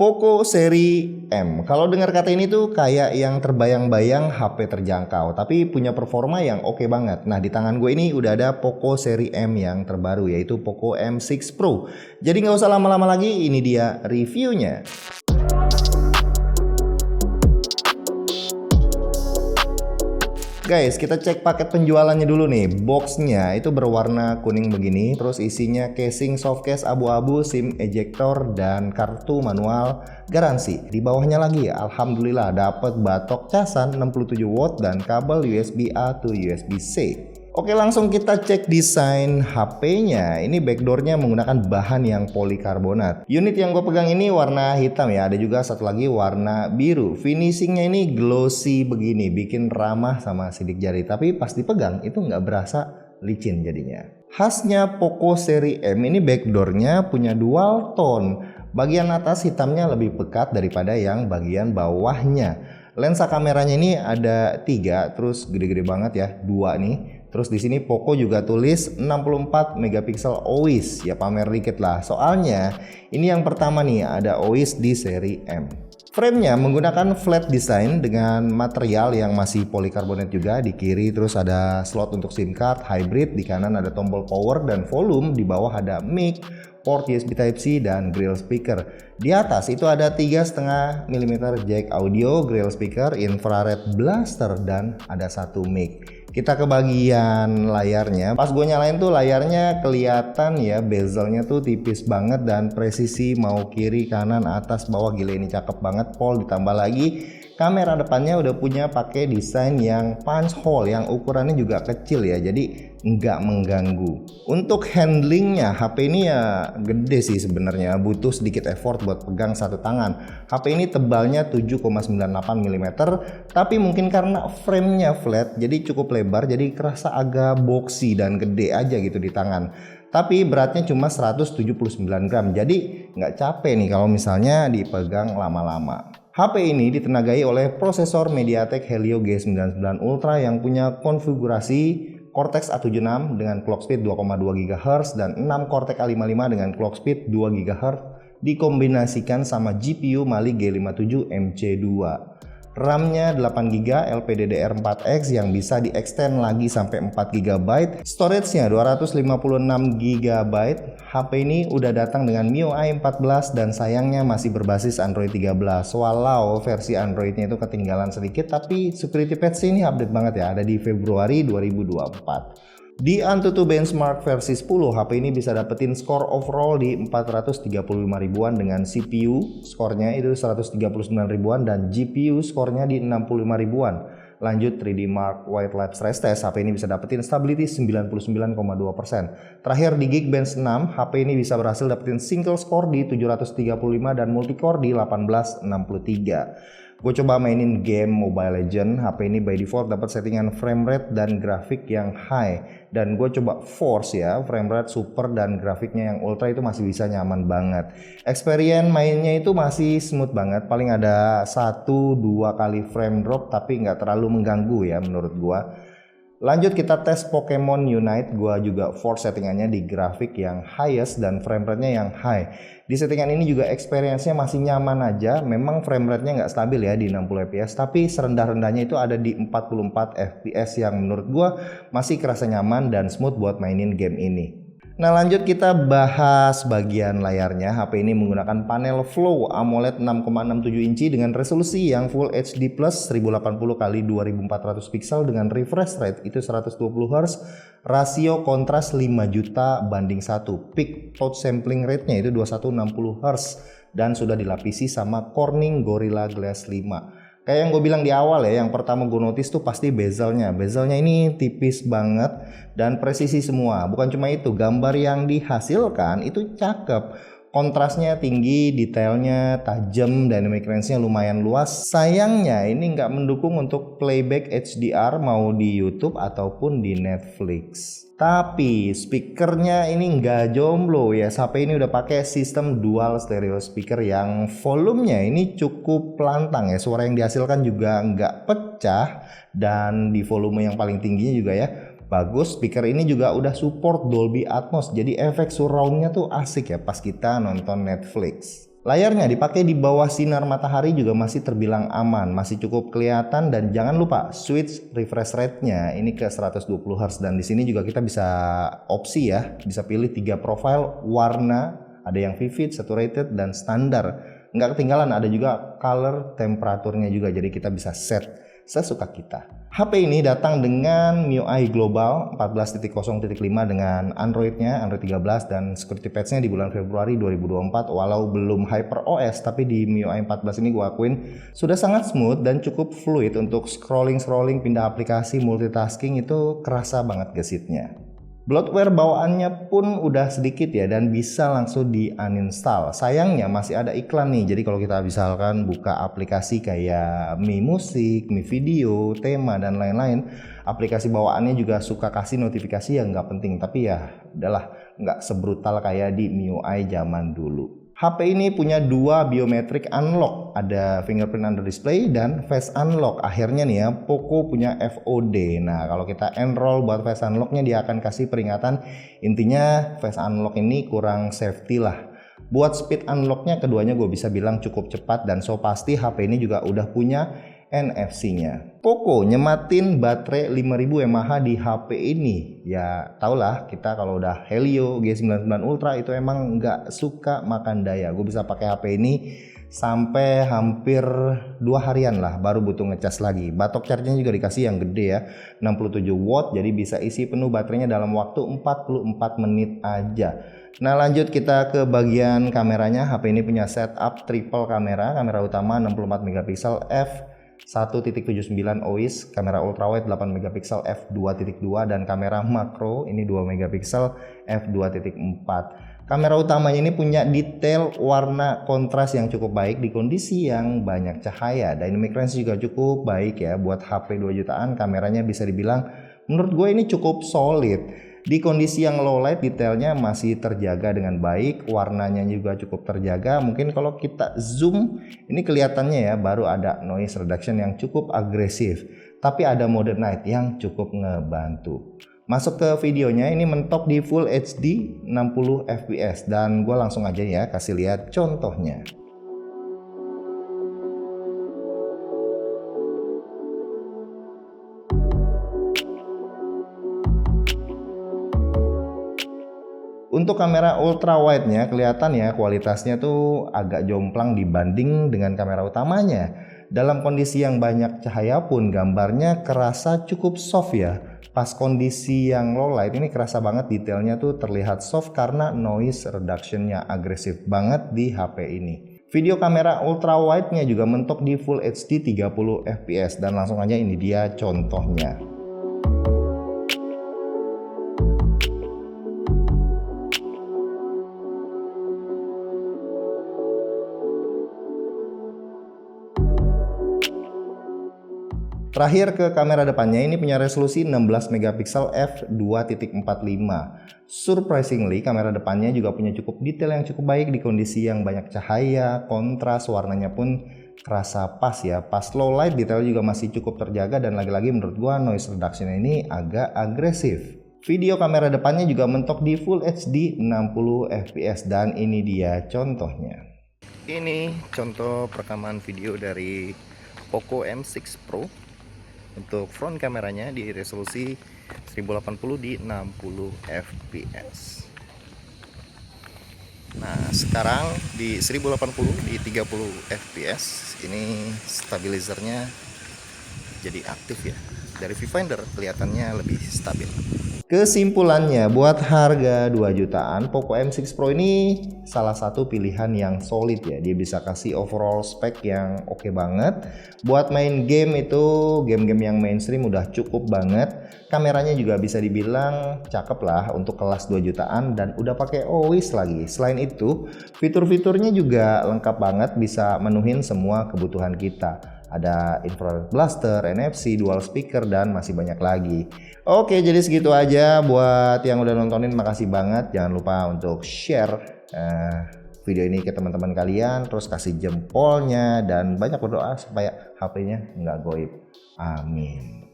Poco seri M. Kalau dengar kata ini tuh kayak yang terbayang-bayang HP terjangkau, tapi punya performa yang oke banget. Nah, di tangan gue ini udah ada Poco seri M yang terbaru, yaitu Poco M6 Pro. Jadi nggak usah lama-lama lagi, ini dia reviewnya. Guys, kita cek paket penjualannya dulu nih. Boxnya itu berwarna kuning begini, terus isinya casing softcase abu-abu, SIM ejector, dan kartu manual garansi. Di bawahnya lagi, alhamdulillah dapat batok casan 67 watt dan kabel USB A to USB C. Oke, langsung kita cek desain HP-nya. Ini backdoor-nya menggunakan bahan yang polikarbonat. Unit yang gue pegang ini warna hitam ya. Ada juga satu lagi warna biru. Finishingnya ini glossy begini, bikin ramah sama sidik jari. Tapi pas dipegang itu nggak berasa licin jadinya. Khasnya Poco seri M ini backdoor-nya punya dual tone. Bagian atas hitamnya lebih pekat daripada yang bagian bawahnya. Lensa kameranya ini ada 3, terus gede-gede banget ya, 2 nih. Terus di sini Poco juga tulis 64 megapiksel OIS, ya pamer dikit lah. Soalnya ini yang pertama nih ada OIS di seri M. Frame-nya menggunakan flat design dengan material yang masih polikarbonat juga. Di kiri terus ada slot untuk SIM card hybrid, di kanan ada tombol power dan volume, di bawah ada mic, port USB Type-C dan grill speaker. Di atas itu ada 3,5 mm jack audio, grill speaker, infrared blaster, dan ada 1 mic. Kita ke bagian layarnya. Pas gue nyalain tuh layarnya kelihatan ya, bezelnya tuh tipis banget dan presisi mau kiri, kanan, atas, bawah. Gila, ini cakep banget Pol. Ditambah lagi kamera depannya udah punya pakai desain yang punch hole yang ukurannya juga kecil ya, jadi nggak mengganggu. Untuk handlingnya HP ini ya gede sih sebenarnya, butuh sedikit effort buat pegang satu tangan. HP ini tebalnya 7,98 mm, tapi mungkin karena framenya flat jadi cukup lebar, jadi kerasa agak boxy dan gede aja gitu di tangan. Tapi beratnya cuma 179 gram, jadi nggak capek nih kalau misalnya dipegang lama-lama. HP ini ditenagai oleh prosesor MediaTek Helio G99 Ultra yang punya konfigurasi Cortex A76 dengan clock speed 2,2 GHz dan 6 Cortex A55 dengan clock speed 2 GHz dikombinasikan sama GPU Mali G57 MC2. RAM-nya 8GB LPDDR4X yang bisa di-extend lagi sampai 4GB. Storage-nya 256GB. HP ini udah datang dengan MIUI 14 dan sayangnya masih berbasis Android 13. Walau versi Android-nya itu ketinggalan sedikit, tapi security patch ini update banget ya, ada di Februari 2024. Di Antutu Benchmark versi 10, HP ini bisa dapetin skor overall di 435 ribuan dengan CPU skornya itu 139 ribuan dan GPU skornya di 65 ribuan. Lanjut 3D Mark White Lab Stress Test, HP ini bisa dapetin stability 99,2%. Terakhir di Geekbench 6, HP ini bisa berhasil dapetin single score di 735 dan multicore di 1863. Gue coba mainin game Mobile Legends, HP ini by default dapat settingan frame rate dan grafik yang high. Dan gue coba force ya, frame rate super dan grafiknya yang ultra itu masih bisa nyaman banget. Experience mainnya itu masih smooth banget, paling ada 1-2 kali frame drop tapi nggak terlalu mengganggu ya menurut gue. Lanjut kita tes Pokemon Unite, gua juga force settingannya di grafik yang highest dan frame rate-nya yang high. Di settingan ini juga experience-nya masih nyaman aja, memang frame rate-nya nggak stabil ya di 60 fps, tapi serendah-rendahnya itu ada di 44 fps yang menurut gua masih kerasa nyaman dan smooth buat mainin game ini. Nah, lanjut kita bahas bagian layarnya. HP ini menggunakan panel Flow AMOLED 6,67 inci dengan resolusi yang Full HD Plus 1080x2400 pixel dengan refresh rate itu 120 Hz, rasio kontras 5 juta banding 1, peak touch sampling rate-nya itu 2160 Hz dan sudah dilapisi sama Corning Gorilla Glass 5. Kayak yang gue bilang di awal ya, yang pertama gue notice tuh pasti bezelnya. Bezelnya ini tipis banget dan presisi semua. Bukan cuma itu, gambar yang dihasilkan itu cakep. Kontrasnya tinggi, detailnya tajam, dynamic range-nya lumayan luas. Sayangnya ini nggak mendukung untuk playback HDR mau di YouTube ataupun di Netflix. Tapi speakernya ini nggak jomblo ya. HP ini udah pakai sistem dual stereo speaker yang volumenya ini cukup lantang ya. Suara yang dihasilkan juga nggak pecah dan di volume yang paling tingginya juga ya bagus. Speaker ini juga udah support Dolby Atmos, jadi efek surroundnya tuh asik ya pas kita nonton Netflix. Layarnya dipakai di bawah sinar matahari juga masih terbilang aman, masih cukup kelihatan, dan jangan lupa switch refresh rate-nya ini ke 120 Hz, dan di sini juga kita bisa opsi ya, bisa pilih 3 profile warna, ada yang vivid, saturated, dan standar. Nggak ketinggalan ada juga color temperaturnya juga, jadi kita bisa set sesuka kita. HP ini datang dengan MIUI Global 14.0.5 dengan Android-nya, Android 13, dan security patch-nya di bulan Februari 2024. Walau belum HyperOS, tapi di MIUI 14 ini gue akuin sudah sangat smooth dan cukup fluid untuk scrolling, pindah aplikasi, multitasking itu kerasa banget gesitnya. Bloatware bawaannya pun udah sedikit ya, dan bisa langsung di uninstall. Sayangnya masih ada iklan nih, jadi kalau kita misalkan buka aplikasi kayak Mi Musik, Mi Video, Tema, dan lain-lain, aplikasi bawaannya juga suka kasih notifikasi yang nggak penting. Tapi ya udahlah, nggak sebrutal kayak di MIUI zaman dulu. HP ini punya 2 biometric unlock, ada fingerprint under display dan face unlock. Akhirnya nih ya, Poco punya FOD. Nah, kalau kita enroll buat face unlocknya, dia akan kasih peringatan. Intinya face unlock ini kurang safety lah. Buat speed unlocknya, keduanya gue bisa bilang cukup cepat, dan so pasti HP ini juga udah punya NFC-nya. Poco nyematin baterai 5000 mAh di HP ini. Ya taulah kita kalau udah Helio G99 Ultra itu emang nggak suka makan daya. Gue bisa pakai HP ini sampai hampir 2 harian lah baru butuh ngecas lagi. Batok charge-nya juga dikasih yang gede ya, 67 watt, jadi bisa isi penuh baterainya dalam waktu 44 menit aja. Nah, lanjut kita ke bagian kameranya. HP ini punya setup triple kamera. Kamera utama 64 megapiksel f1.79 OIS, kamera ultrawide 8 megapiksel f2.2, dan kamera makro ini 2 megapiksel f2.4. Kamera utamanya ini punya detail warna kontras yang cukup baik di kondisi yang banyak cahaya. Dynamic range juga cukup baik ya, buat HP 2 jutaan kameranya bisa dibilang menurut gue ini cukup solid. Di kondisi yang low light detailnya masih terjaga dengan baik, warnanya juga cukup terjaga. Mungkin kalau kita zoom ini kelihatannya ya baru ada noise reduction yang cukup agresif, tapi ada mode night yang cukup ngebantu. Masuk ke videonya, ini mentok di Full HD 60 fps, dan gue langsung aja ya kasih lihat contohnya. Untuk kamera ultra wide-nya kelihatan ya kualitasnya tuh agak jomplang dibanding dengan kamera utamanya. Dalam kondisi yang banyak cahaya pun gambarnya kerasa cukup soft ya. Pas kondisi yang low light ini kerasa banget detailnya tuh terlihat soft karena noise reduction-nya agresif banget di HP ini. Video kamera ultra wide-nya juga mentok di Full HD 30 fps, dan langsung aja ini dia contohnya. Terakhir ke kamera depannya, ini punya resolusi 16 megapiksel f2.45. Surprisingly, kamera depannya juga punya cukup detail yang cukup baik di kondisi yang banyak cahaya, kontras warnanya pun kerasa pas ya. Pas low light detail juga masih cukup terjaga, dan lagi-lagi menurut gua noise reduction ini agak agresif. Video kamera depannya juga mentok di Full HD 60 fps, dan ini dia contohnya. Ini contoh perekaman video dari Poco M6 Pro. Untuk front kameranya di resolusi 1080 di 60 fps. Nah, sekarang di 1080 di 30 fps ini stabilizernya jadi aktif ya. Dari viewfinder kelihatannya lebih stabil. Kesimpulannya, buat harga 2 jutaan, Poco M6 Pro ini salah satu pilihan yang solid ya. Dia bisa kasih overall spek yang oke banget. Buat main game itu, game-game yang mainstream udah cukup banget. Kameranya juga bisa dibilang cakep lah untuk kelas 2 jutaan, dan udah pakai OIS lagi. Selain itu, fitur-fiturnya juga lengkap banget, bisa menuhin semua kebutuhan kita. Ada infrared blaster, NFC, dual speaker, dan masih banyak lagi. Oke, jadi segitu aja buat yang udah nontonin, makasih banget. Jangan lupa untuk share video ini ke teman-teman kalian, terus kasih jempolnya, dan banyak berdoa supaya HP-nya nggak goib. Amin.